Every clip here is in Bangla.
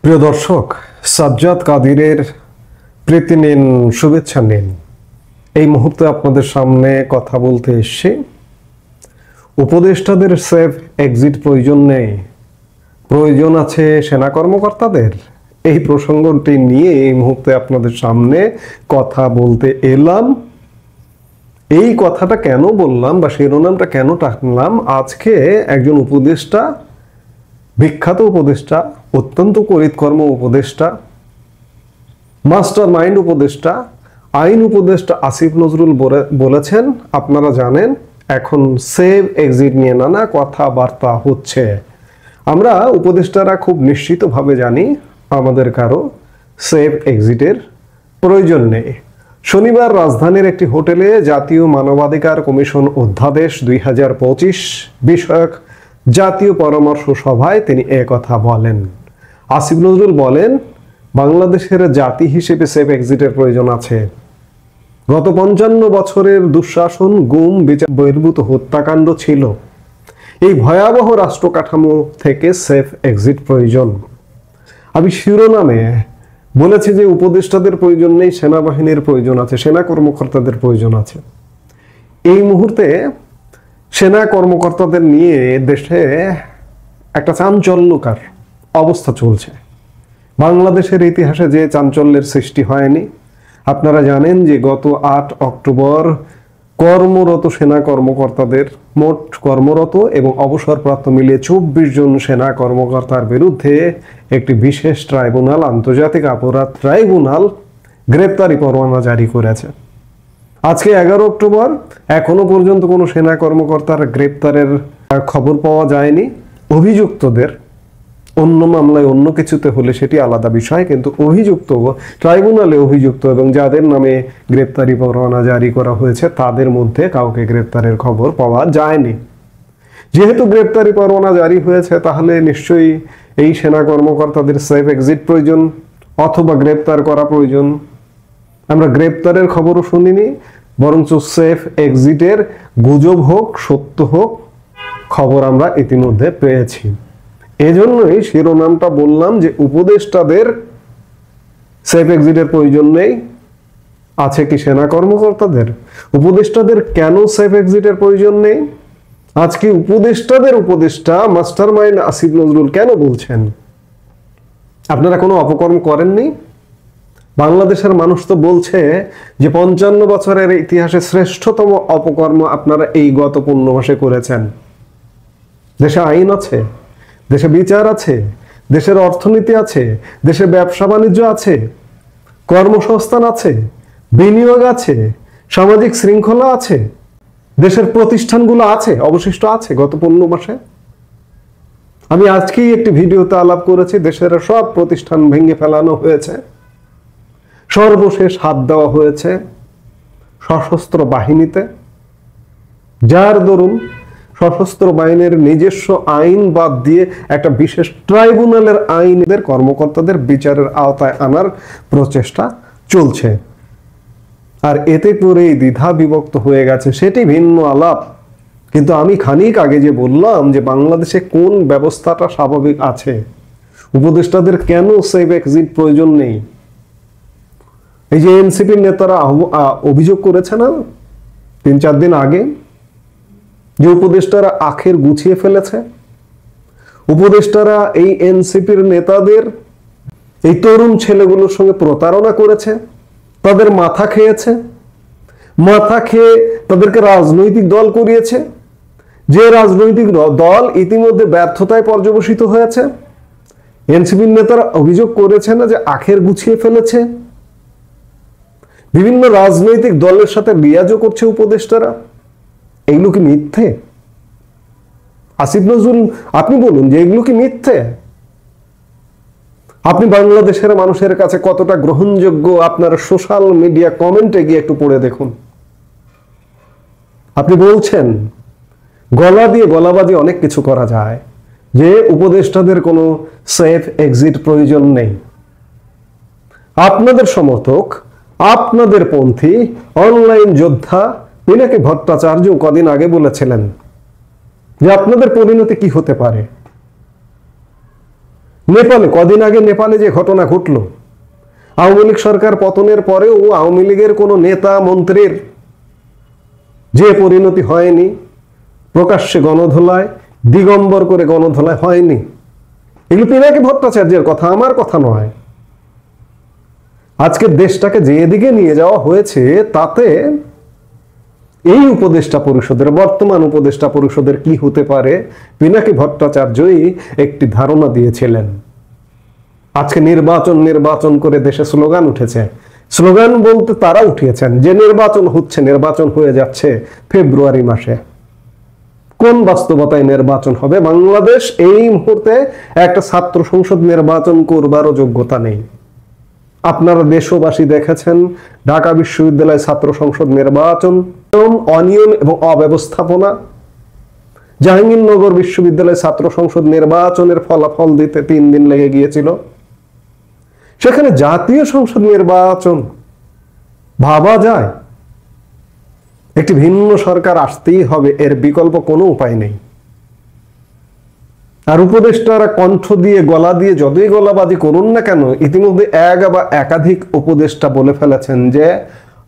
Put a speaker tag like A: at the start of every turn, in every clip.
A: প্রিয় দর্শক, সাজ্জাদ কাদিরের প্রীতি নিন, শুভেচ্ছা নিন। এই মুহূর্তে আপনাদের সামনে কথা বলতে এসে উপদেষ্টাদের সেফ এক্সিট প্রয়োজন নেই, প্রয়োজন আছে সেনা কর্মকর্তাদের। এই প্রসঙ্গটি নিয়ে এই মুহূর্তে আপনাদের সামনে কথা বলতে এলাম। এই কথাটা কেন বললাম বা শিরোনামটা কেন টানলাম, আজকে একজন উপদেষ্টা, বিখ্যাত উপদেষ্টা, অত্যন্ত করিতকর্ম উপদেষ্টা, মাস্টার মাইন্ড উপদেষ্টা, আইন উপদেষ্টা আসিফ নজরুল বলেছেন, আপনারা জানেন এখন সেভ এক্সিট নিয়ে নানা কথাবার্তা হচ্ছে। আমরা উপদেষ্টারা খুব নিশ্চিতভাবে জানি আমাদের কারো সেভ এক্সিটের প্রয়োজন নেই। শনিবার রাজধানীর একটি হোটেলে জাতীয় মানবাধিকার কমিশন অধ্যাদেশ 2025 বিষয়ক জাতীয় পরামর্শ সভায় তিনি কথা বলেন। আসিফ নজরুল বলেন, বাংলাদেশের জাতি হিসেবে সেফ এক্সিটের প্রয়োজন আছে। গত 55 বছরের দুঃশাসন, গুম, বিচার বহির্ভূত হত্যাকাণ্ড ছিল। এই ভয়াবহ রাষ্ট্র কাঠামো থেকে সেফ এক্সিট প্রয়োজন। আমি শিরোনামে বলেছি যে উপদেষ্টাদের প্রয়োজন নেই, সেনাবাহিনীর প্রয়োজন আছে, সেনা কর্মকর্তাদের প্রয়োজন আছে। এই মুহূর্তে সেনা কর্মকর্তাদের নিয়ে দেশে একটা চাঞ্চল্যকর অবস্থা চলছে। বাংলাদেশের ইতিহাসে যে চাঞ্চল্যের সৃষ্টি হয়নি। আপনারা জানেন যে গত 8 অক্টোবর কর্মরত সেনা কর্মকর্তাদের, মোট কর্মরত এবং অবসরপ্রাপ্ত মিলিয়ে 24 জন সেনা কর্মকর্তার বিরুদ্ধে একটি বিশেষ ট্রাইব্যুনাল, আন্তর্জাতিক অপরাধ ট্রাইব্যুনাল গ্রেপ্তারি পরোয়ানা জারি করেছে। আজকে 11 অক্টোবর, এখনো পর্যন্ত কোনো সেনা কর্মকর্তার গ্রেপ্তারের খবর পাওয়া যায়নি। অভিযুক্তদের অন্য মামলায় অন্য কিছুতে হলে সেটি আলাদা বিষয়, কিন্তু অভিযুক্ত, ট্রাইব্যুনালে অভিযুক্ত এবং যাদের নামে গ্রেপ্তারি পরোয়ানা জারি করা হয়েছে তাদের মধ্যে কাউকে গ্রেপ্তারের খবর পাওয়া যায়নি। যেহেতু গ্রেপ্তারি পরোয়ানা জারি হয়েছে, তাহলে নিশ্চয়ই এই সেনা কর্মকর্তাদের সেফ এক্সিট প্রয়োজন অথবা গ্রেপ্তার করা প্রয়োজন। আমরা গ্রেপ্তারের খবরও শুনিনি, বরঞ্চ সেফ এক্সিটের গুজব হোক সত্য হোক খবর আমরা ইতিমধ্যে পেয়েছি। এজন্যই শিরোনামটা বললাম যে উপদেষ্টাদের সেফ এক্সিটের প্রয়োজন নেই, আছে কি সেনা কর্মকর্তাদের? উপদেষ্টাদের কেন সেফ এক্সিটের প্রয়োজন নেই? আজকে উপদেষ্টাদের উপদেষ্টা মাস্টার মাইন্ড আসিফ নজরুল কেন বলছেন আপনারা কোনো অপকর্ম করেননি? বাংলাদেশের মানুষ তো বলছে যে 55 বছরের ইতিহাসে শ্রেষ্ঠতম অপকর্ম আপনারা এই গত 15 মাসে করেছেন। দেশে আইন আছে, দেশে বিচার আছে, দেশের অর্থনীতি আছে, দেশে ব্যবসা বাণিজ্য আছে, কর্মসংস্থান আছে, বিনিয়োগ আছে, সামাজিক শৃঙ্খলা আছে, দেশের প্রতিষ্ঠানগুলো আছে, অবশিষ্ট আছে গত 15 মাসে। আমি আজকেই একটি ভিডিওতে আলাপ করেছি, দেশের সব প্রতিষ্ঠান ভেঙে ফেলানো হয়েছে, সর্বশেষ হাত দেওয়া হয়েছে সশস্ত্র বাহিনীতে, যার দরুন সশস্ত্র বাহিনীর নিজস্ব আইন বাদ দিয়ে একটা বিশেষ ট্রাইব্যুনালের আইনদের কর্মকর্তাদের বিচারের আওতায় আনার প্রচেষ্টা চলছে। আর এতে করেই দ্বিধা বিভক্ত হয়ে গেছে সেটি ভিন্ন আলাপ, কিন্তু আমি খানিক আগে যে বললাম যে বাংলাদেশে কোন ব্যবস্থাটা স্বাভাবিক আছে, উপদেষ্টাদের কেন সেফ এক্সিট প্রয়োজন নেই। এই যে এনসিপির নেতারা অভিযোগ করেছে না 3-4 দিন আগে যে উপদেষ্টারা আখের গুছিয়ে ফেলেছে, উপদেষ্টারা এই এনসিপির নেতাদের, এই তরুণ ছেলেগুলোর সঙ্গে প্রতারণা করেছে, তাদের মাথা খেয়েছে, মাথা খেয়ে তাদেরকে রাজনৈতিক দল করিয়েছে, যে রাজনৈতিক দল ইতিমধ্যে ব্যর্থতায় পর্যবসিত হয়েছে। এনসিপির নেতারা অভিযোগ করেছে না যে আখের গুছিয়ে ফেলেছে, বিভিন্ন রাজনৈতিক দলের সাথে লিয়াজও করছে উপদেষ্টারা। এগুলো কি মিথ্যে? আসিফ নজরুল, আপনি বলুন যে এগুলো কি মিথ্যে? আপনি বাংলাদেশের মানুষের কাছে কতটা গ্রহণযোগ্য আপনার সোশ্যাল মিডিয়া কমেন্টে গিয়ে একটু পড়ে দেখুন। আপনি বলছেন গলা দিয়ে গলাবাজি অনেক কিছু করা যায়, যে উপদেষ্টাদের কোনো সেফ এক্সিট প্রয়োজন নেই। আপনাদের সমর্থক, আপনাদের পন্থী, অনলাইন যোদ্ধা পিনাকি ভট্টাচার্য কদিন আগে বলেছিলেন যে আপনাদের পরিণতি কি হতে পারে। নেপালে কদিন আগে নেপালে যে ঘটনা ঘটল, আওয়ামী লীগ সরকার পতনের পরেও আওয়ামী লীগের কোনো নেতা মন্ত্রীর যে পরিণতি হয়নি, প্রকাশ্যে গণধোলায়, দিগম্বর করে গণধোলায় হয়নি। এগুলো পিনাকি ভট্টাচার্যের কথা, আমার কথা নয়। আজকের দেশটাকে যেদিকে নিয়ে যাওয়া হয়েছে তাতে এই উপদেষ্টা পরিষদের, বর্তমান উপদেষ্টা পরিষদের কি হতে পারে, পিনাকি ভট্টাচার্যই একটি ধারণা দিয়েছিলেন। আজকে নির্বাচন নির্বাচন করে দেশে স্লোগান উঠেছে। স্লোগান বলতে তারা উঠিয়েছেন যে নির্বাচন হচ্ছে, নির্বাচন হয়ে যাচ্ছে ফেব্রুয়ারি মাসে। কোন বাস্তবতায় নির্বাচন হবে? বাংলাদেশ এই মুহূর্তে একটা ছাত্র সংসদ নির্বাচন করবারও যোগ্যতা নেই। আপনারা দেশবাসী দেখেছেন ঢাকা বিশ্ববিদ্যালয় ছাত্র সংসদ নির্বাচন অনিয়ম এবং অব্যবস্থাপনা, জাহাঙ্গীরনগর বিশ্ববিদ্যালয় ছাত্র সংসদ নির্বাচনের ফলাফল দিতে 3 দিন লেগে গিয়েছিল। সেখানে জাতীয় সংসদ নির্বাচন ভাবা যায়? একটি ভিন্ন সরকার আসতেই হবে, এর বিকল্প কোনো উপায় নেই। আর উপদেষ্টারা কণ্ঠ দিয়ে, গলা দিয়ে যতই গলাবাজি করুন না কেন, ইতিমধ্যে এক বা একাধিক উপদেষ্টা বলে ফেলেছেন যে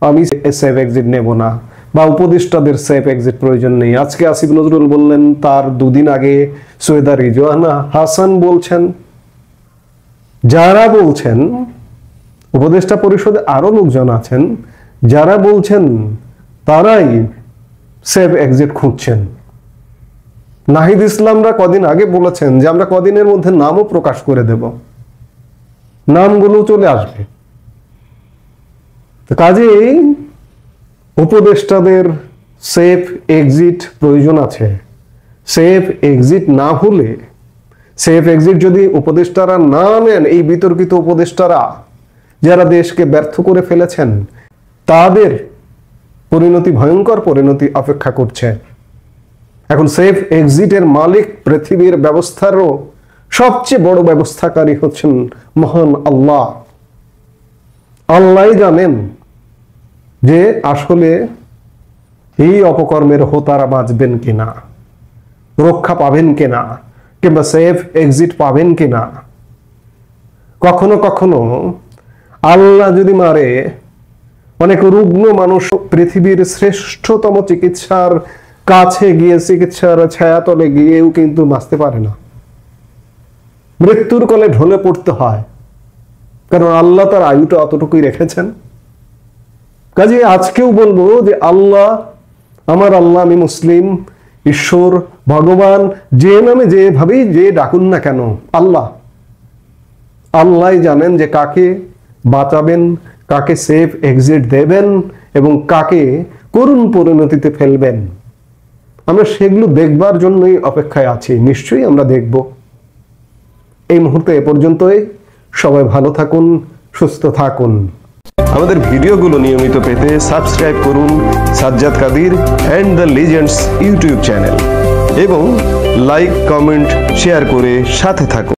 A: আমি সেফ এক্সিট নেব না, বা উপদেষ্টাদের সেফ এক্সিট প্রয়োজন নেই। আজকে আসিফ নজরুল বললেন, তার 2 দিন আগে সৈয়দা রিজওয়ানা হাসান বলছেন। যারা বলছেন, উপদেষ্টা পরিষদে আরো লোকজন আছেন যারা বলছেন তারাই সেফ এক্সিট খুঁজছেন। নাহিদ ইসলামরা কদিন আগে বলেছেন যে আমরা কদিনের মধ্যে নামও প্রকাশ করে দেব, নামগুলো চলে আসবে। কাজেই উপদেষ্টাদের সেফ এক্সিট প্রয়োজন আছে। সেফ এক্সিট না হলে, সেফ এক্সিট যদি উপদেষ্টারা না নেন, এই বিতর্কিত উপদেষ্টারা যারা দেশকে ব্যর্থ করে ফেলেছেন, তাদের পরিণতি, ভয়ঙ্কর পরিণতি অপেক্ষা করছে। এখন সেফ এক্সিটের মালিক, পৃথিবীর ব্যবস্থারও সবচেয়ে বড় ব্যবস্থাকারী হচ্ছেন মহান আল্লাহ। আল্লাহই জানেন যে আসলে এই অপকর্মের হোতারা বাঁচবেন কিনা, রক্ষা পাবেন কিনা, কিংবা সেফ এক্সিট পাবেন কিনা। কখনো কখনো আল্লাহ যদি মারে, অনেক রুগ্ন মানুষ পৃথিবীর শ্রেষ্ঠতম চিকিৎসার কাছে গিয়ে, চিকিৎসার ছায়াতলে গিয়েও কিন্তু বাঁচতে পারে না, মৃত্যুর কোলে ঢলে পড়তে হয়, কারণ আল্লাহ তার আয়ুটা অতটুকুই রেখেছেন। কাজে আজকেও বলবো যে আল্লাহ, আমার আল্লাহ, আমি মুসলিম, ঈশ্বর, ভগবান, যে নামে যেভাবেই যে ডাকুন না কেন, আল্লাহ জানেন যে কাকে বাঁচাবেন, কাকে সেফ এক্সিট দেবেন এবং কাকে করুণ পরিণতিতে ফেলবেন। আমরা সেগুলো দেখবার জন্যই অপেক্ষায় আছি, নিশ্চয়ই আমরা দেখব। এই মুহূর্তে এ পর্যন্তই। সবাই ভালো থাকুন, সুস্থ থাকুন। আমাদের ভিডিওগুলো নিয়মিত পেতে সাবস্ক্রাইব করুন Sajjad Kadir and the legends YouTube channel এবং লাইক, কমেন্ট, শেয়ার করে সাথে থাকুন।